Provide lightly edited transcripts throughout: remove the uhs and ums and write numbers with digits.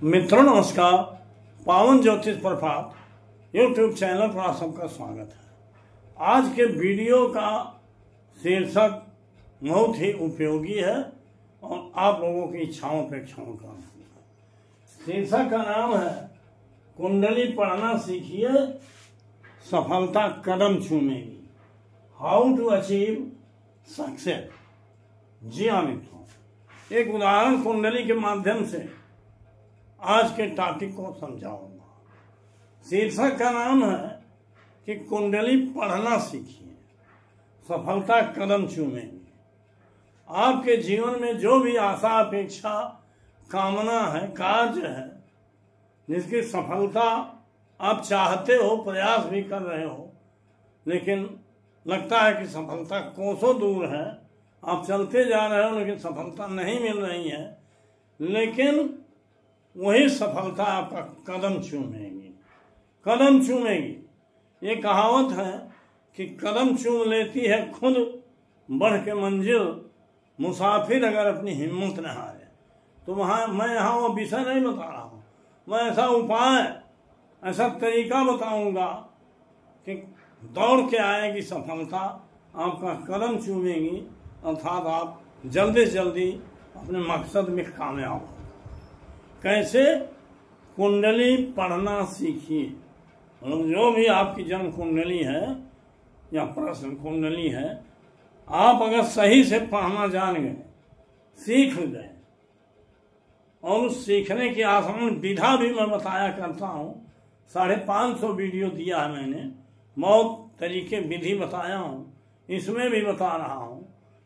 मित्रों नमस्कार। पावन ज्योतिष प्रभात यूट्यूब चैनल पर आप सबका स्वागत है। आज के वीडियो का शीर्षक बहुत ही उपयोगी है और आप लोगों की इच्छाओं अपेक्षाओं का शीर्षक का नाम है कुंडली पढ़ना सीखिए, सफलता कदम चूमेगी। How to achieve success. जी हाँ मित्रों, एक उदाहरण कुंडली के माध्यम से आज के टॉपिक को समझाऊंगा। शीर्षक का नाम है कि कुंडली पढ़ना सीखिए, सफलता कदम चूमेगी। आपके जीवन में जो भी आशा अपेक्षा कामना है, कार्य है, जिसकी सफलता आप चाहते हो, प्रयास भी कर रहे हो, लेकिन लगता है कि सफलता कोसों दूर है, आप चलते जा रहे हो लेकिन सफलता नहीं मिल रही है, लेकिन वही सफलता आपका कदम चूमेगी। कदम चूमेगी, ये कहावत है कि कदम चूम लेती है खुद बढ़ के मंजिल, मुसाफिर अगर अपनी हिम्मत न हारे। तो वहाँ मैं यहाँ वो विषय नहीं बता रहा हूँ, मैं ऐसा उपाय, ऐसा तरीका बताऊंगा कि दौड़ के आएगी सफलता, आपका कदम चूमेगी, अर्थात आप जल्दी से जल्दी अपने मकसद में कामयाब हो। कैसे? कुंडली पढ़ना सीखिए। जो भी आपकी जन्म कुंडली है या प्रश्न कुंडली है, आप अगर सही से पढ़ना जान गए, सीख गए, और उस सीखने की आसान विधा भी मैं बताया करता हूँ। 550 वीडियो दिया है मैंने, बहुत तरीके विधि बताया हूँ, इसमें भी बता रहा हूँ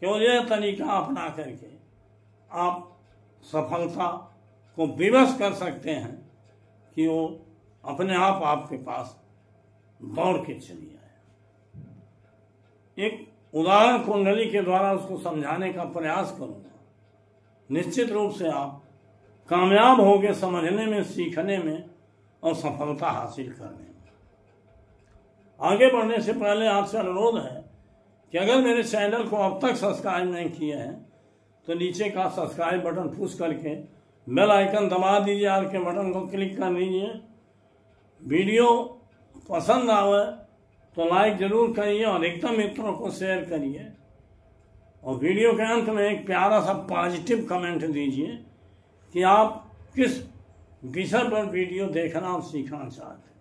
कि यह तरीका अपना करके आप सफलता को विवश कर सकते हैं कि वो अपने आप आपके पास दौड़ के चली आए। एक उदाहरण कुंडली के द्वारा उसको समझाने का प्रयास करूंगा। निश्चित रूप से आप कामयाब होंगे समझने में, सीखने में और सफलता हासिल करने में। आगे बढ़ने से पहले आपसे अनुरोध है कि अगर मेरे चैनल को अब तक सब्सक्राइब नहीं किए हैं तो नीचे का सब्सक्राइब बटन पुश करके बेल आइकन दबा दीजिए, आल के बटन को क्लिक कर लीजिए। वीडियो पसंद आवे तो लाइक जरूर करिए और अधिकतम मित्रों को शेयर करिए, और वीडियो के अंत में एक प्यारा सा पॉजिटिव कमेंट दीजिए कि आप किस विषय पर वीडियो देखना और सीखना चाहते हो।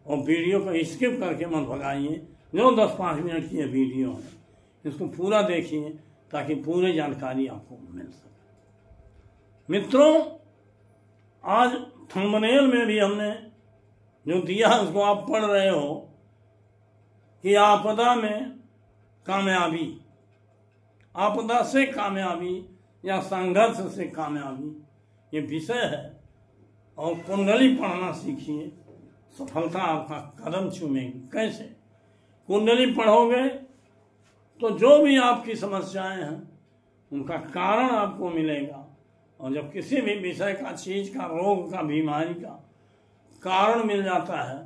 और वीडियो को स्किप करके मत भगाइए। जो 10-5 मिनट की ये वीडियो है, इसको पूरा देखिए ताकि पूरी जानकारी आपको मिल सके। मित्रों, आज थंबनेल में भी हमने जो दिया है उसको आप पढ़ रहे हो कि आपदा में कामयाबी, आपदा से कामयाबी या संघर्ष से कामयाबी, ये विषय है। और कुंडली पढ़ना सीखिए, सफलता आपका कदम चूमेगी। कैसे? कुंडली पढ़ोगे तो जो भी आपकी समस्याएं हैं उनका कारण आपको मिलेगा, और जब किसी भी विषय का, चीज का, रोग का, बीमारी का कारण मिल जाता है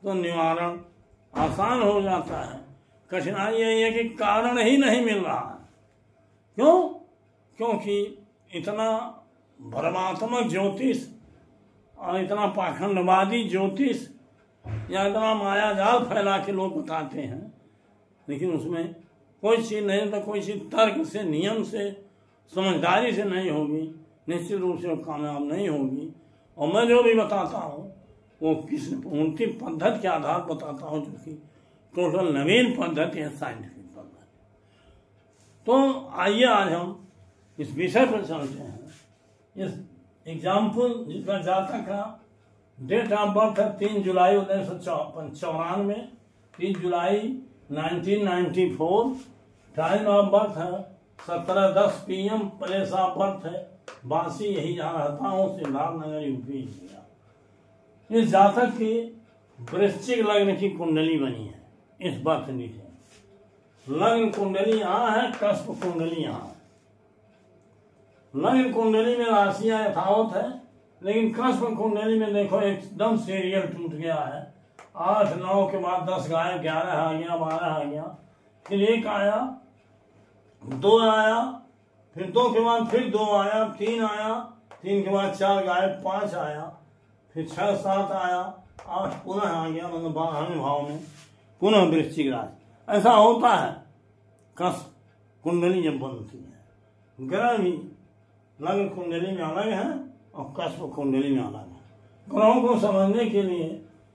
तो निवारण आसान हो जाता है। कठिनाई यही है कि कारण ही नहीं मिल रहा है। क्यों? क्योंकि इतना भ्रमात्मक ज्योतिष और इतना पाखंडवादी ज्योतिष या इतना मायाजाल फैला के लोग बताते हैं, लेकिन उसमें कोई चीज नहीं, तो कोई चीज तर्क से, नियम से, समझदारी से नहीं होगी, निश्चित रूप से कामयाब नहीं होगी। और मैं जो भी बताता हूँ वो उनकी पद्धति के आधार पर बताता हूँ, जो कि टोटल नवीन पद्धति है, साइंटिफिक पद्धति। तो आइए आज हम इस विषय पर चलते हैं। इस एग्जाम्पल जिसका जातक का डेट ऑफ बर्थ है 3 जुलाई 1994, 3 जुलाई 1994, टाइम ऑफ बर्थ है 17:10 PM, प्लेस ऑफ बर्थ है बासी, यही जहाँ रहता हूँ, सिद्धार्थनगर यूपी। इस जातक की वृश्चिक लग्न की कुंडली बनी है। इस बर्थ नीचे लग्न कुंडली यहाँ है, कस्प कुंडली यहाँ है। लग्न कुंडली में राशियां यथावत है, लेकिन कस्प कुंडली में देखो एकदम सीरियल टूट गया है। 8-9 के बाद 10 गायब, 11 आ गया, 12 आ गया, फिर 1 आया, 2 आया, फिर 2 के बाद फिर 2 आया, 3 आया, 3 के बाद 4 गायब, 5 आया, फिर 6 7 आया, 8 पुनः आ गया, मतलब 12वें भाव में पुनः वृश्चिक राशि। ऐसा होता है कस कुंडली जब बनती है। ग्रह भी लग्न कुंडली में अलग है और कस्प कुंडली में अलग है। ग्रहों को समझने के लिए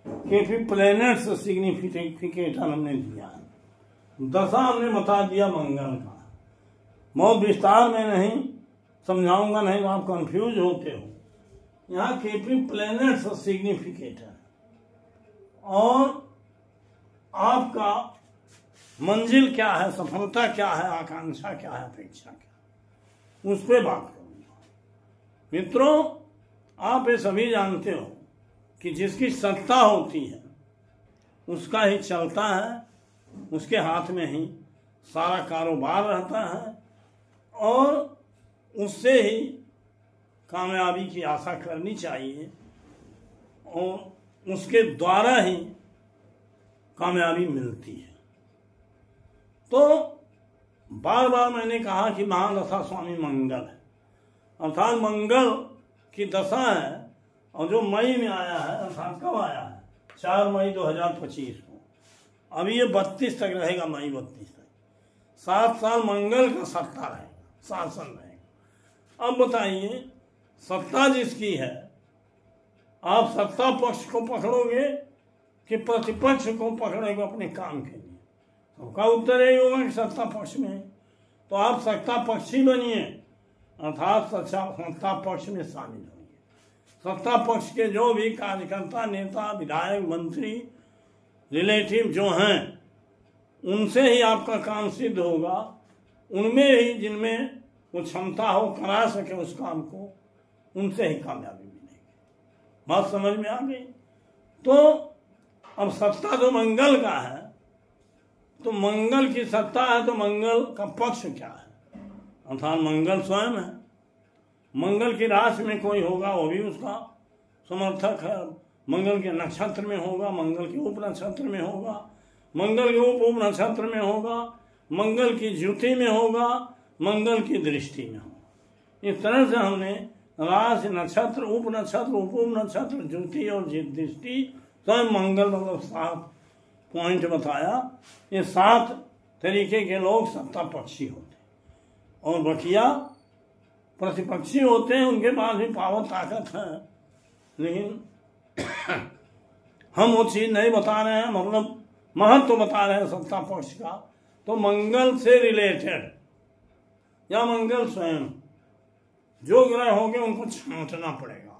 केपी प्लैनेट्स सिग्निफिकेटर हमने दिया है। दशा हमने बता दिया मंगल का, बहुत विस्तार में नहीं समझाऊंगा, नहीं तो आप कंफ्यूज होते हो। यहाँ केपी प्लैनेट्स सिग्निफिकेटर और आपका मंजिल क्या है, सफलता क्या है, आकांक्षा क्या है, अपेक्षा क्या, उस पर बात करूंगा। मित्रों, आप ये सभी जानते हो कि जिसकी सत्ता होती है उसका ही चलता है, उसके हाथ में ही सारा कारोबार रहता है और उससे ही कामयाबी की आशा करनी चाहिए और उसके द्वारा ही कामयाबी मिलती है। तो बार बार मैंने कहा कि महादशा स्वामी मंगल है, अर्थात मंगल की दशा है, और जो मई में आया है, अर्थात कब आया है, 4 मई 2025 को। अभी ये 32 तक रहेगा, मई 32 तक 7 साल मंगल का सत्ता रहेगा, शासन रहेगा। अब बताइए, सत्ता जिसकी है, आप सत्ता पक्ष को पकड़ोगे कि प्रतिपक्ष को पकड़ोगे अपने काम के लिए? सबका उत्तर यही होगा कि सत्ता पक्ष में। तो आप सत्ता पक्षी बनिए, अर्थात सत्ता पक्ष में शामिल होइए। सत्ता पक्ष के जो भी कार्यकर्ता, नेता, विधायक, मंत्री, रिलेटिव जो हैं, उनसे ही आपका काम सिद्ध होगा। उनमें ही जिनमें वो क्षमता हो करा सके उस काम को, उनसे ही कामयाबी मिलेगी। बात समझ में आ गई? तो अब सत्ता जो मंगल का है, तो मंगल की सत्ता है, तो मंगल का पक्ष क्या है? अर्थात मंगल स्वयं है। मंगल की राशि में कोई होगा वो भी उसका समर्थक है, मंगल के नक्षत्र में होगा, मंगल के उप नक्षत्र में होगा, मंगल के उप नक्षत्र में होगा, मंगल की ज्योति में होगा, मंगल की दृष्टि में होगा। इस तरह से हमने राशि, नक्षत्र, उप नक्षत्र, उप नक्षत्र, ज्योति और दृष्टि, स्वयं मंगल, मतलब 7 पॉइंट बताया। ये 7 तरीके के लोग सत्ता पक्षी होते हैं और बकिया प्रतिपक्षी होते हैं। उनके पास भी पावर, ताकत है, लेकिन हम वो चीज नहीं बता रहे हैं, मतलब महत्व बता रहे हैं सत्ता पक्ष का। तो मंगल से रिलेटेड या मंगल स्वयं जो ग्रह होंगे उनको छांटना पड़ेगा।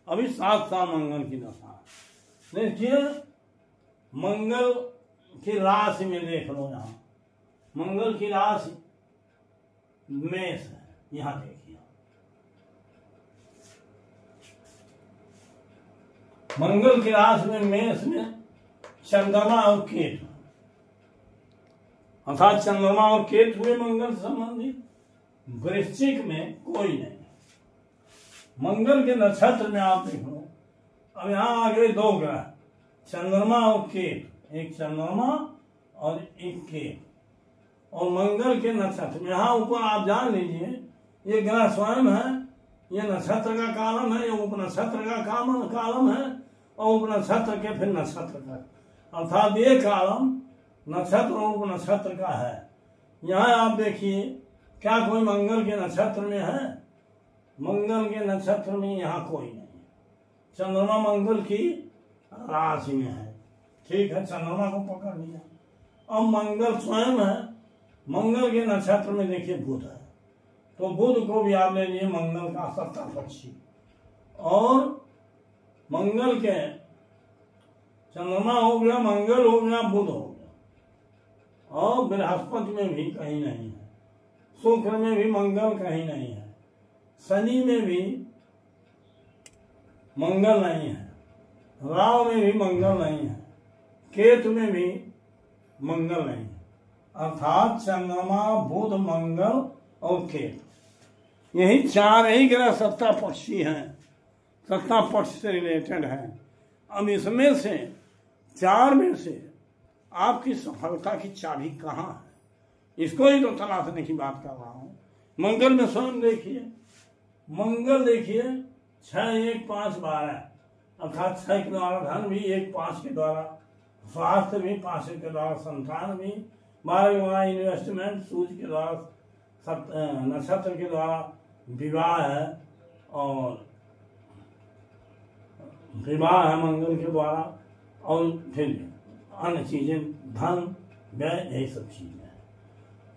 अभी 7 साल मंगल की दशा। देखिए, मंगल की राशि में देख लो, यहाँ मंगल की राशि मेष है। यहाँ देखिए, मंगल की राशि में मेष में चंद्रमा और केतु, अर्थात चंद्रमा और केतु हुए मंगल से संबंधित। वृश्चिक में कोई नहीं। मंगल के नक्षत्र में आप देख लो, अब यहाँ आ गए 2 ग्रह, चंद्रमा और केतु, एक चंद्रमा और एक केतु, और मंगल के नक्षत्र में। यहाँ ऊपर आप जान लीजिए, ये ग्रह स्वयं है, ये नक्षत्र का कालम है, ये उप नक्षत्र का कालम है, और उप नक्षत्र के फिर नक्षत्र का, अर्थात ये कालम नक्षत्र और उप नक्षत्र का है। यहाँ आप देखिए, क्या कोई मंगल के नक्षत्र में है? मंगल के नक्षत्र में यहाँ कोई नहीं है। चंद्रमा मंगल की राशि में है, ठीक है, चंद्रमा को पकड़ लिया। अब मंगल स्वयं है, मंगल के नक्षत्र में देखिए बुध है, तो बुध को भी आप ले लिए मंगल का सत्ता पक्षी। और मंगल के चंद्रमा हो गया, मंगल हो गया, बुध हो गया, और बृहस्पति में भी कहीं नहीं है, शुक्र में भी मंगल कहीं नहीं है, शनि में भी मंगल नहीं है, राहु में भी मंगल नहीं है, केतु में भी मंगल नहीं है। अर्थात चंद्रमा, बुध, मंगल और केतु, यही 4 ही ग्रह सत्ता पक्षी हैं, सत्ता पक्ष से रिलेटेड हैं। अब इसमें से 4 में से आपकी सफलता की चाबी कहाँ है, इसको ही तो तलाशने की बात कर रहा हूं। मंगल में स्वयं देखिए, मंगल देखिए 6, 1, 5, 12 अर्थात 6 के द्वारा धन भी, 1, 5 के द्वारा स्वास्थ्य भी, 5 के द्वारा संतान भी, 12 के द्वारा इन्वेस्टमेंट, सूर्य के द्वारा नक्षत्र के द्वारा विवाह है, और विवाह है मंगल के द्वारा, और फिर अन्य चीजें धन व्यय यही सब चीजें हैं।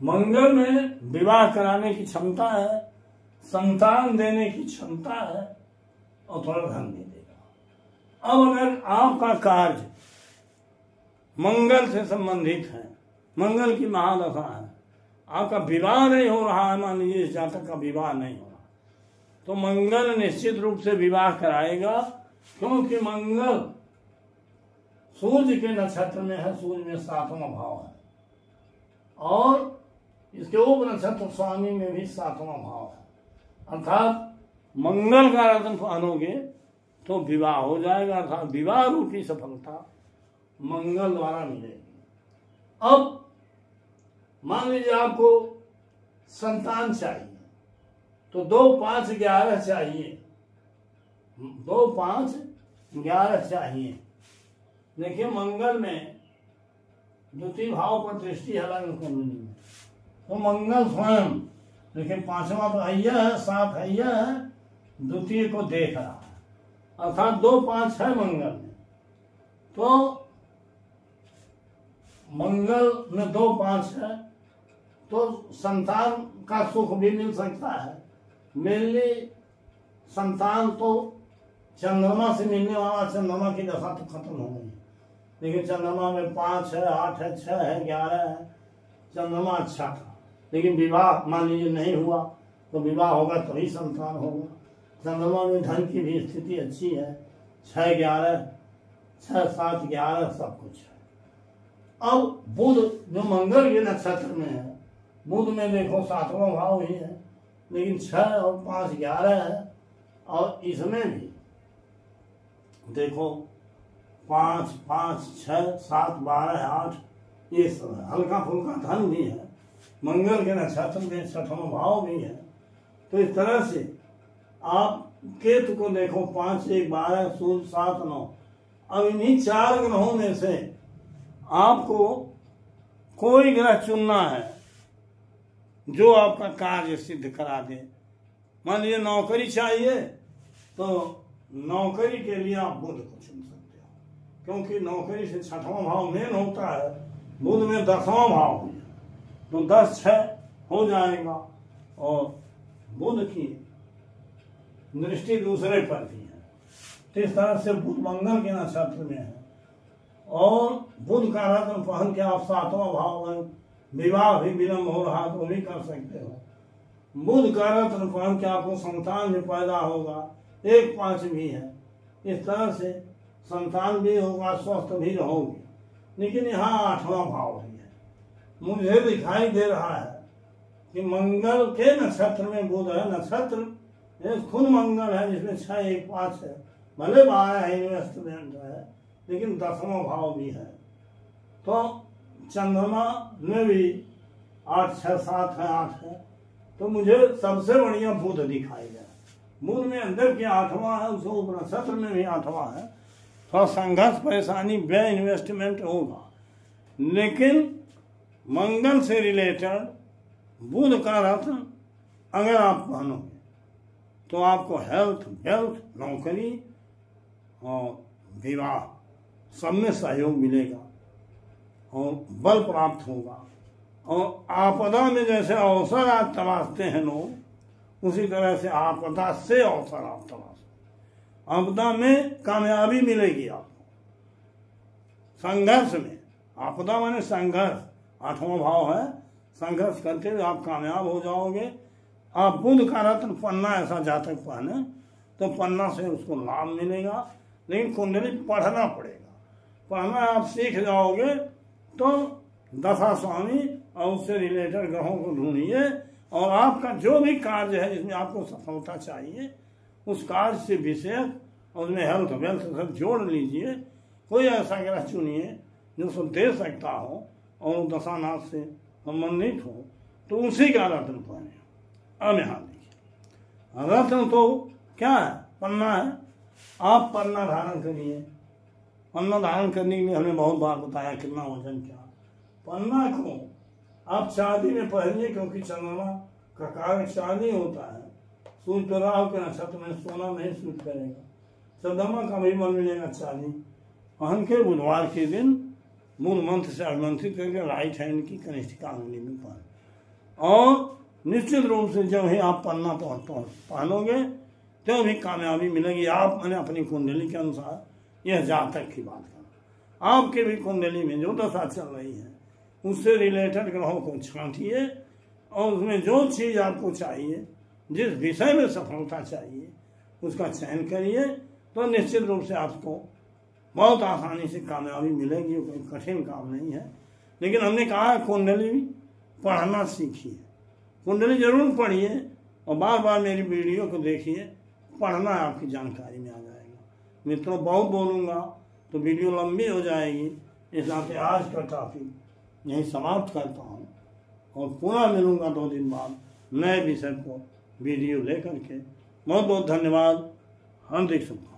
मंगल में विवाह कराने की क्षमता है, संतान देने की क्षमता है, और थोड़ा धन भी देगा। अब अगर आपका कार्य मंगल से संबंधित है, मंगल की महादशा है, आपका विवाह नहीं हो रहा है, मान लीजिए इस जातक का विवाह नहीं हो रहा, तो मंगल निश्चित रूप से विवाह कराएगा, क्योंकि मंगल सूर्य के नक्षत्र में है, सूर्य में 7वां भाव है, और इसके उप नक्षत्र स्वामी में भी 7वां भाव है, अर्थात मंगल का रत्न पहनोगे तो विवाह हो जाएगा, अर्थात विवाह रूपी सफलता मंगल द्वारा मिलेगी। अब मान लीजिए आपको संतान चाहिए, तो 2, 5, 11 चाहिए, 2, 5, 11 चाहिए। देखिए मंगल में द्वितीय भाव पर दृष्टि है लग्न कुंडली में, तो मंगल स्वयं देखिए 5वां तो अय्या है, 7 अय्या है, द्वितीय को देख रहा है, अर्थात 2, 5 है मंगल में, तो मंगल में 2, 5 है, तो संतान का सुख भी मिल सकता है। मेनली संतान तो चंद्रमा से मिलने वाला, चंद्रमा की दशा तो खत्म हो गई, लेकिन चंद्रमा में 5 है, 8 है, 6 है, 11 है, चंद्रमा अच्छा था, लेकिन विवाह मान लीजिए नहीं हुआ, तो विवाह होगा तभी संतान होगा। चंद्रमा में धन की भी स्थिति अच्छी है, 6, 11, 6, 7, 11 सब कुछ है। अब बुध जो मंगल के नक्षत्र में है, बुध में देखो 7वां भाव ही है, लेकिन 6 और 5, 11 है, और इसमें भी देखो 5, 5, 6, 7, 12, 8 ये सब है, हल्का फुल्का धन भी है, मंगल के नक्षत्र में 6वां भाव भी है। तो इस तरह से आप केतु को देखो 5, 1, 12, सूर्य 7, 9, अब इन्हीं 4 ग्रहों में से आपको कोई ग्रह चुनना है जो आपका कार्य सिद्ध करा दे। मान लीजिए नौकरी चाहिए, तो नौकरी के लिए आप बुध को चुन सकते हो, क्योंकि नौकरी से 6वां भाव मेन होता है, बुध में 10वां भाव है, तो 10, 6 हो जाएगा, और बुध की दृष्टि दूसरे पर भी है। तो इस तरह से बुध मंगल के नक्षत्र में है, और बुध का रत्न पहन के आप 7वां भाव में विवाह भी विलम्ब हो रहा तो भी कर सकते हो। बुध का रत्न पहन के आपको संतान भी पैदा होगा, 1, 5 भी है, इस तरह से संतान भी होगा, स्वस्थ भी रहोगे। लेकिन यहाँ 8वां भाव भी है, मुझे दिखाई दे रहा है कि मंगल के नक्षत्र में बुध है, नक्षत्र खुद मंगल है जिसमें 6, 1, 5 है, भले 12 इन्वेस्टमेंट है, लेकिन 10वां भाव भी है। तो चंद्रमा में भी 8, 6, 7 है, 8 है, तो मुझे सबसे बढ़िया बुध दिखाई दे। बुध में अंदर के 8वां है, उसको नक्षत्र में भी 8वां है, थोड़ा संघर्ष, परेशानी, व्यय, इन्वेस्टमेंट होगा, लेकिन मंगल से रिलेटेड बुध का रत्न अगर आप पहनोगे तो आपको हेल्थ, वेल्थ, नौकरी और विवाह सब में सहयोग मिलेगा, और बल प्राप्त होगा, और आपदा में जैसे अवसर आप तलाशते हैं लोग, उसी तरह से आपदा से अवसर आप तलाश, आपदा में कामयाबी मिलेगी आपको, संघर्ष में, आपदा माने संघर्ष, 8वां भाव है, संघर्ष करते हुए आप कामयाब हो जाओगे। आप बुध का रत्न पन्ना ऐसा जातक पहने तो पन्ना से उसको लाभ मिलेगा, लेकिन कुंडली पढ़ना पड़ेगा, पढ़ना आप सीख जाओगे तो दशा स्वामी और उससे रिलेटेड ग्रहों को ढूंढिए, और आपका जो भी कार्य है जिसमें आपको सफलता चाहिए उस कार्य से विषयक, और उसमें हेल्थ वेल्थ सब जोड़ लीजिए, कोई ऐसा ग्रह चुनिए जो सब दे सकता हो और दशानाथ से संबंधित हो, तो उसी का रत्न पहने। अब यहाँ देखिए रत्न तो क्या है? पन्ना है। आप पन्ना धारण करिए। पन्ना धारण करने के लिए हमने बहुत बार बताया कितना वजन क्या। पन्ना को आप शादी में पहनिए, क्योंकि चंद्रमा का कागज चांदी होता है। सूर्य राहु के नक्षत्र में सोना नहीं सूट करेगा। चंद्रमा का भी मन मिलेगा चांदी। पहन के बुधवार के दिन मूल मंत्र से अभिमंत्रित करके राइट हैंड की कनिष्ठिका अंगुली में पहन, और निश्चित रूप से जब ही आप पन्ना पहनोगे तो भी कामयाबी मिलेगी। आप मैंने अपनी कुंडली के अनुसार, यह जातक की बात कर, आपके भी कुंडली में जो दशा चल रही है उससे रिलेटेड ग्रहों को छांटिए, और उसमें जो चीज़ आपको चाहिए, जिस विषय में सफलता चाहिए, उसका चयन करिए, तो निश्चित रूप से आपको बहुत आसानी से कामयाबी मिलेगी। कोई कठिन काम नहीं है। लेकिन हमने कहा कुंडली पढ़ना सीखिए, कुंडली जरूर पढ़िए, और बार बार मेरी वीडियो को देखिए, पढ़ना आपकी जानकारी में आ जाएगा। मित्रों, बहुत बोलूँगा तो वीडियो लंबी हो जाएगी, इस नाते आज का टॉपिक यहीं समाप्त करता हूँ, और पुनः मिलूँगा 2 दिन बाद नए विषय को वीडियो लेकर के। बहुत बहुत धन्यवाद। हार्दिक शुभकामनाएं।